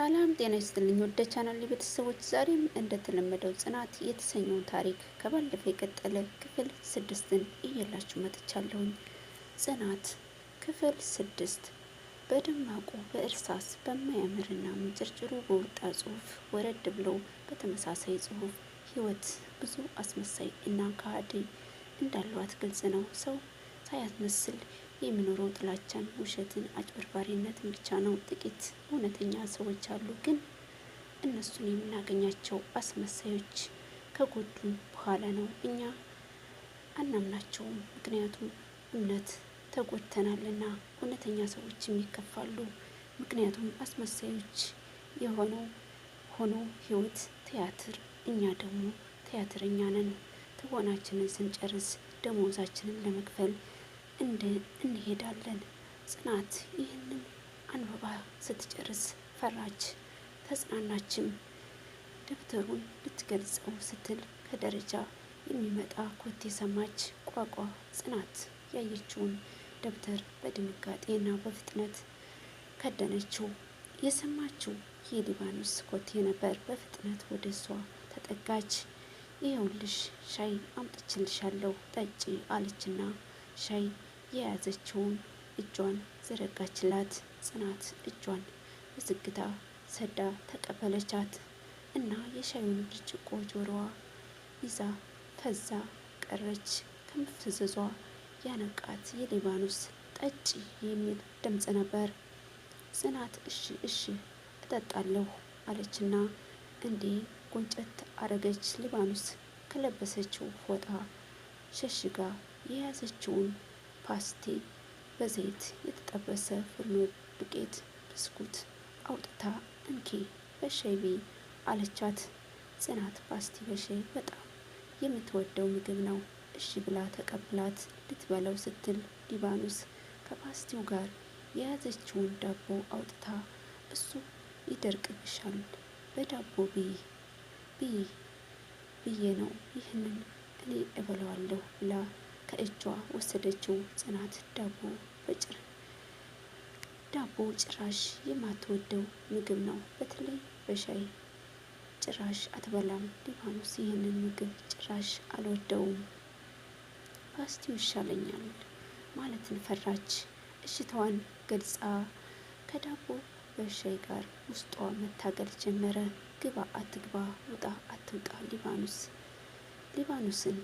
ሰላም ጤና ይስጥልኝ ወደ ቻናል ቤተሰቦች፣ ዛሬም እንደተለመደው ጽናት የተሰኘውን ታሪክ ከባለፈው የቀጠለ ክፍል 6ን እየላችሁ መጥቻለሁኝ። ጽናት ክፍል 6 በደማቁ በእርሳስ በማያምርና ምንጭርጭሩ በወጣ ጽሁፍ ወረድ ብለው በተመሳሳይ ጽሁፍ ህይወት ብዙ አስመሳይ እና ከሃዲ እንዳሏት ግልጽ ነው። ሰው ሳያስመስል የሚኖረው ጥላቻን፣ ውሸትን፣ አጭበርባሪነትን ብቻ ነው። ጥቂት እውነተኛ ሰዎች አሉ፣ ግን እነሱን የምናገኛቸው አስመሳዮች ከጎዱን በኋላ ነው። እኛ አናምናቸውም፣ ምክንያቱም እውነት ተጎድተናልና። እውነተኛ ሰዎችም ይከፋሉ፣ ምክንያቱም አስመሳዮች የሆነው ሆኖ ህይወት ቲያትር፣ እኛ ደግሞ ቲያትረኛ ነን። ትወናችንን ስንጨርስ ደሞዛችንን ለመክፈል እንሄዳለን። ጽናት ይህንን አንብባ ስትጨርስ ፈራች፣ ተጽናናችም። ደብተሩን ልትገልጸው ስትል ከደረጃ የሚመጣ ኮቴ ሰማች። ቋቋ ጽናት ያየችውን ደብተር በድንጋጤና በፍጥነት ከደነችው። የሰማችው የሊባኖስ ኮቴ ነበር። በፍጥነት ወደ እሷ ተጠጋች። ይኸውልሽ ሻይ አምጥችልሻለሁ ጠጪ አለችና ሻይ የያዘችውን እጇን ዘረጋችላት። ጽናት እጇን በዝግታ ሰዳ ተቀበለቻት እና የሻዩን ብርጭቆ ጆሮዋ ይዛ ፈዛ ቀረች። ከመፍዘዟ ያነቃት የሊባኖስ ጠጪ የሚል ድምጽ ነበር። ጽናት እሺ እሺ እጠጣለሁ አለችና እንዴ ጎንጨት አረገች። ሊባኖስ ከለበሰችው ፎጣ ሸሽጋ የያዘችውን ፓስቴ በዘይት የተጠበሰ ፍርኖ ዱቄት ብስኩት አውጥታ እንኪ በሻይ ብይ አለቻት። ጽናት ፓስቲ በሻይ በጣም የምትወደው ምግብ ነው። እሺ ብላ ተቀብላት ልትበላው ስትል ሊባኖስ ከፓስቲው ጋር የያዘችውን ዳቦ አውጥታ እሱ ይደርቅብሻል፣ በዳቦ ብይ ብዬ ነው ይህንን እኔ እበላዋለሁ ብላ ከእጇ ወሰደችው። ጽናት ዳቦ ጭራሽ የማትወደው ምግብ ነው፣ በተለይ በሻይ ጭራሽ አትበላም። ሊባኖስ ይህንን ምግብ ጭራሽ አልወደውም፣ ፓስቲው ይሻለኛል ማለትን ፈራች። እሽታዋን ገልጻ ከዳቦ በሻይ ጋር ውስጧ መታገል ጀመረ። ግባ አትግባ፣ ውጣ አትውጣ። ሊባኖስን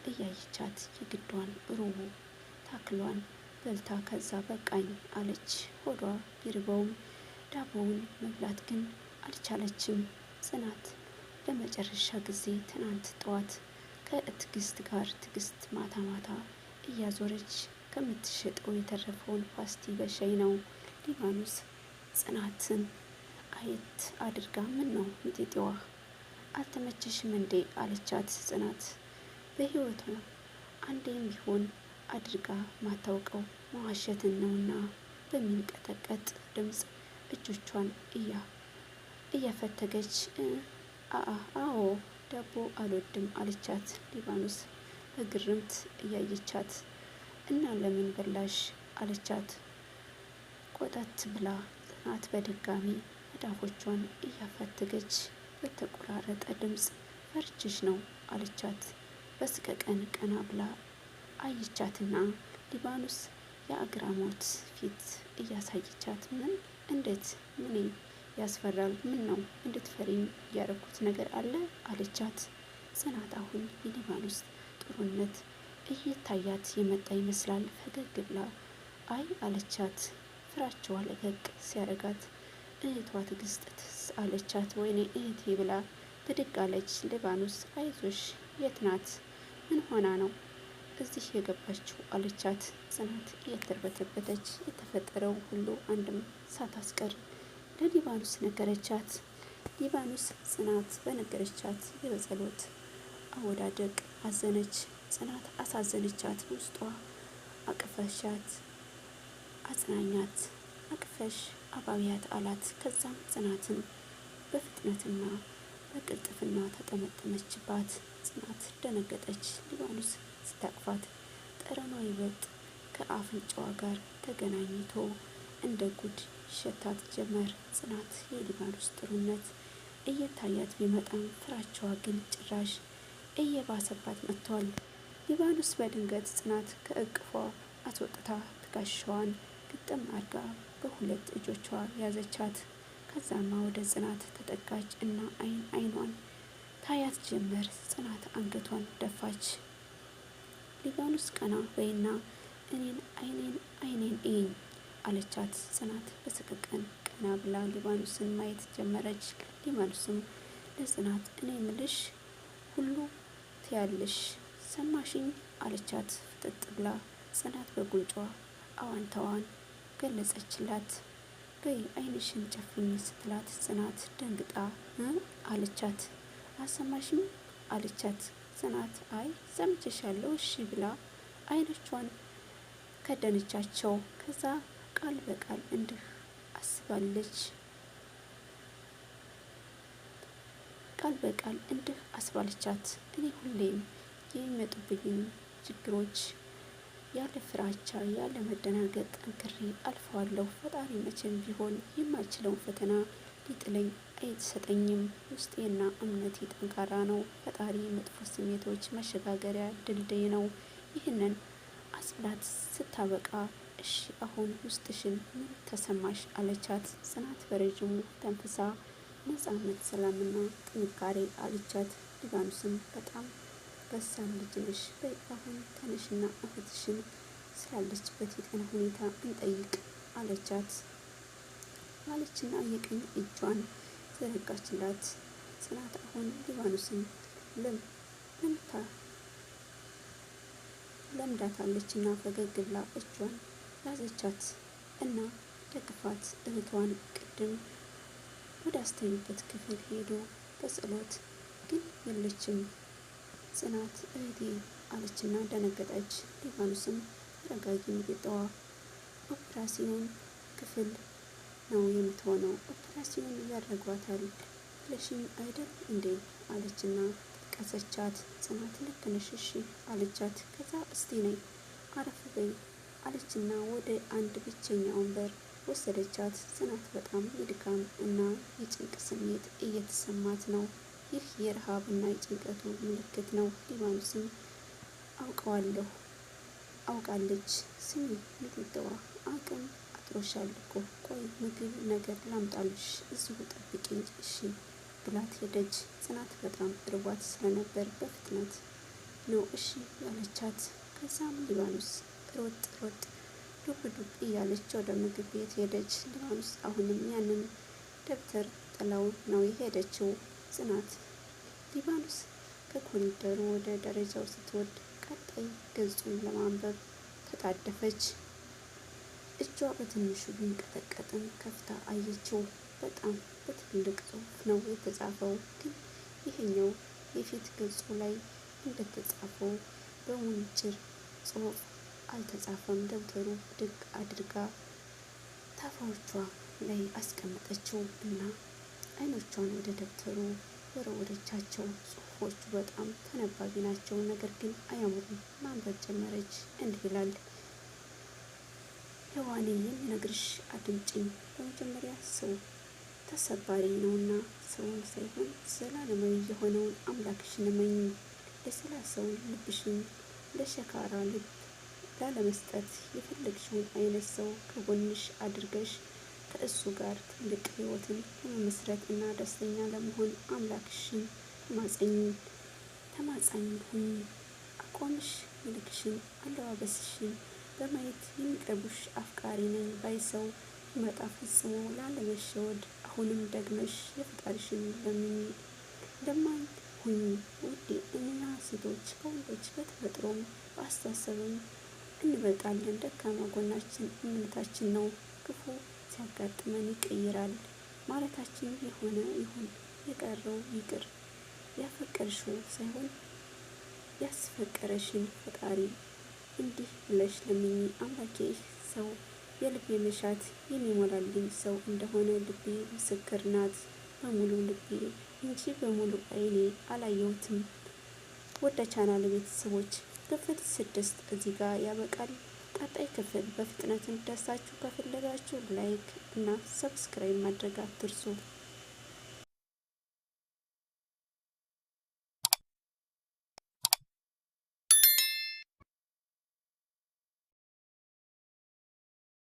እያየቻት የግዷን ሩቡ ታክሏን በልታ ከዛ በቃኝ አለች። ሆዷ ቢርበውም ዳቦውን መብላት ግን አልቻለችም። ጽናት ለመጨረሻ ጊዜ ትናንት ጠዋት ከትዕግስት ጋር ትዕግስት ማታ ማታ እያዞረች ከምትሸጠው የተረፈውን ፓስቲ በሻይ ነው። ሊባኖስ ጽናትን አየት አድርጋ ምን ነው ሚጤጤዋ አልተመቸሽም እንዴ አለቻት። ጽናት በህይወቷ አንዴም ቢሆን አድርጋ ማታውቀው መዋሸትን ነውና በሚንቀጠቀጥ ድምፅ እጆቿን እያፈተገች አዎ ዳቦ አልወድም አለቻት። ሊባኖስ በግርምት እያየቻት እና ለምን በላሽ አለቻት። ቆጠት ብላ ጽናት በድጋሚ መዳፎቿን እያፈተገች በተቆራረጠ ድምፅ ፈርችሽ ነው አለቻት። በስቀቀን ቀና ብላ አየቻትና ሊባኖስ የአግራሞት ፊት እያሳየቻት ምን እንዴት ምን ያስፈራል? ምን ነው እንድትፈሪም ያረኩት ነገር አለ አለቻት። ጽናት አሁን የሊባኖስ ጥሩነት እየታያት የመጣ ይመስላል። ፈገግ ብላ አይ አለቻት። ፍራቸዋ ለቀቅ ሲያረጋት እህቷ ትዕግስት ትዝ አለቻት። ወይኔ እህቴ ብላ ብድግ አለች። ሊባኖስ አይዞሽ የት ናት? ምን ሆና ነው እዚህ የገባችው አለቻት። ጽናት እየተርበተበተች የተፈጠረው ሁሉ አንድም ሳታስቀር ለሊባኖስ ነገረቻት። ሊባኖስ ጽናት በነገረቻት የበጸሎት አወዳደቅ አዘነች። ጽናት አሳዘነቻት። ውስጧ አቅፈሻት አጽናኛት፣ አቅፈሽ አባቢያት አላት። ከዛም ጽናትን በፍጥነትና በቅልጥፍና ተጠመጠመችባት። ጽናት ደነገጠች። ሊባኖስ ስታቅፋት ጠረኗ ይበልጥ ከአፍንጫዋ ጋር ተገናኝቶ እንደ ጉድ ይሸታት ጀመር። ጽናት የሊባኖስ ጥሩነት እየታያት ቢመጣም ፍራቻዋ ግን ጭራሽ እየባሰባት መጥቷል። ሊባኖስ በድንገት ጽናት ከእቅፏ አስወጥታ ትከሻዋን ግጥም አርጋ በሁለት እጆቿ ያዘቻት። ከዛማ ወደ ጽናት ተጠጋች እና አይኗን ታያት ጀመር። ጽናት አንገቷን ደፋች። ሊባኖስ ቀና በይና አይኔን እይኝ አለቻት። ጽናት በሰቀቀን ቀና ብላ ሊባኖስን ማየት ጀመረች። ሊባኖስም ለጽናት እኔ ምልሽ ሁሉ ትያለሽ ሰማሽኝ አለቻት ፍጥጥ ብላ። ጽናት በጉንጯ አዋንታዋን ገለጸችላት። በይ አይንሽን ጨፍኝ ስትላት ጽናት ደንግጣ አለቻት። አሰማሽም አለቻት። ጽናት አይ ሰምቼሻለሁ እሺ ብላ አይኖቿን ከደነቻቸው። ከዛ ቃል በቃል እንዲህ አስባለች ቃል በቃል እንዲህ አስባለቻት። እኔ ሁሌም የሚመጡብኝን ችግሮች ያለ ፍራቻ ያለ መደናገጥ ጠንክሬ አልፈዋለሁ። ፈጣሪ መቼም ቢሆን የማይችለውን ፈተና ሊጥለኝ አይሰጠኝም። ውስጤና እምነቴ ጠንካራ ነው። ፈጣሪ መጥፎ ስሜቶች መሸጋገሪያ ድልድይ ነው። ይህንን አስብላት ስታበቃ እሺ አሁን ውስጥሽን ምን ተሰማሽ አለቻት። ጽናት በረዥሙ ተንፍሳ ነፃነት፣ ሰላምና ጥንካሬ አለቻት። ሊባኖስም በጣም በሳል ልጅ ነሽ፣ በይ አሁን ተነሽና እህትሽን ስላለችበት የጤና ሁኔታ እንጠይቅ አለቻት አለችና የቀኝ እጇን ዘረጋችላት። ጽናት አሁን ሊባኖስን ለምዳታለችና ፈገግ ብላ እጇን ያዘቻት እና ደግፋት። እህቷን ቅድም ወደ አስተኙበት ክፍል ሄዶ በጸሎት ግን የለችም። ጽናት እህቴ አለችና ደነገጠች። ሊባኖስም ተረጋጊ፣ ሚጥጣዋ ኦፕራሲዮን ክፍል ነው የምትሆነው፣ ኦፕራሲዮን ያደርጓታል ብለሽኝ አይደል እንዴ አለችና ቀሰቻት። ጽናት ልክ ነሽ እሺ አለቻት። ከዛ እስቲ ነይ አረፍ በይ አለችና ወደ አንድ ብቸኛ ወንበር ወሰደቻት። ጽናት በጣም የድካም እና የጭንቅ ስሜት እየተሰማት ነው። ይህ የረሃብ እና የጭንቀቱ ምልክት ነው። ሊባኖስም አውቃለች። ስሚ ሚጥጣዋ አቅም አጥሮሻል እኮ፣ ቆይ ምግብ ነገር ላምጣልሽ እዚሁ ጠብቂኝ እሺ ብላት ሄደች። ጽናት በጣም እርቧት ስለነበር በፍጥነት ነው እሺ ያለቻት። ከዛም ሊባኖስ ሮጥ ዱብ እያለች ወደ ምግብ ቤት ሄደች። ሊባኖስ አሁንም ያንን ደብተር ጥላው ነው የሄደችው። ጽናት ሊባኖስ ከኮሪደሩ ወደ ደረጃው ስትወርድ ቀጣይ ገጹን ለማንበብ ተጣደፈች። እጇ በትንሹ ቢንቀጠቀጥም ከፍታ አየችው። በጣም በትልቅ ጽሑፍ ነው የተጻፈው፣ ግን ይሄኛው የፊት ገጹ ላይ እንደተጻፈው በሙንጭር ጽሑፍ አልተጻፈም። ደብተሩ ድግ አድርጋ ታፋዎቿ ላይ አስቀመጠችው እና አይኖቿን ወደ ደብተሩ ወረወረቻቸው። ጽሑፎቹ በጣም ተነባቢ ናቸው፣ ነገር ግን አያምሩም። ማንበብ ጀመረች። እንዲህ ይላል። ሔዋኔ የሚነግርሽ አድምጪኝ። በመጀመሪያ ሰው ተሰባሪ ነውና ሰውን ሳይሆን ዘላለማዊ የሆነውን አምላክሽን እመኚ። ለሰላሳውን ልብሽን ለሸካራ ልብ ላለመስጠት የፈለግሽውን አይነት ሰው ከጎንሽ አድርገሽ ከእሱ ጋር ትልቅ ሕይወትን ለመመስረት እና ደስተኛ ለመሆን አምላክሽን ተማጸኝ ሁኚ። አቋምሽ፣ መልክሽን፣ አለባበስሽን በማየት የሚቀርቡሽ አፍቃሪ ነኝ ባይ ሰው ይመጣ ፈጽሞ ላለመሸወድ አሁንም ደግመሽ የፈጣሪሽን ለማኝ ሁኚ ውዴ። እኛ ሴቶች ከወንዶች በተፈጥሮም በአስተሳሰብም እንበልጣለን። ደካማ ጎናችን እምነታችን ነው። ክፉ ሲያጋጥመን ይቀይራል ማለታችን የሆነ ይሁን የቀረው ይቅር። ያፈቀርሽው ሳይሆን ያስፈቀረሽን ፈጣሪ እንዲህ ብለሽ ለምኚ። አምላኬ ሰው የልቤ መሻት የሚሞላልኝ ሰው እንደሆነ ልቤ ምስክር ናት። በሙሉ ልቤ እንጂ በሙሉ አይኔ አላየሁትም። ወደ ቻናል ቤተሰቦች ክፍል 6 እዚህ ጋር ያበቃል። ቀጣይ ክፍል በፍጥነት እንዲደርሳችሁ ከፈለጋችሁ ላይክ እና ሰብስክራይብ ማድረግ አትርሱ።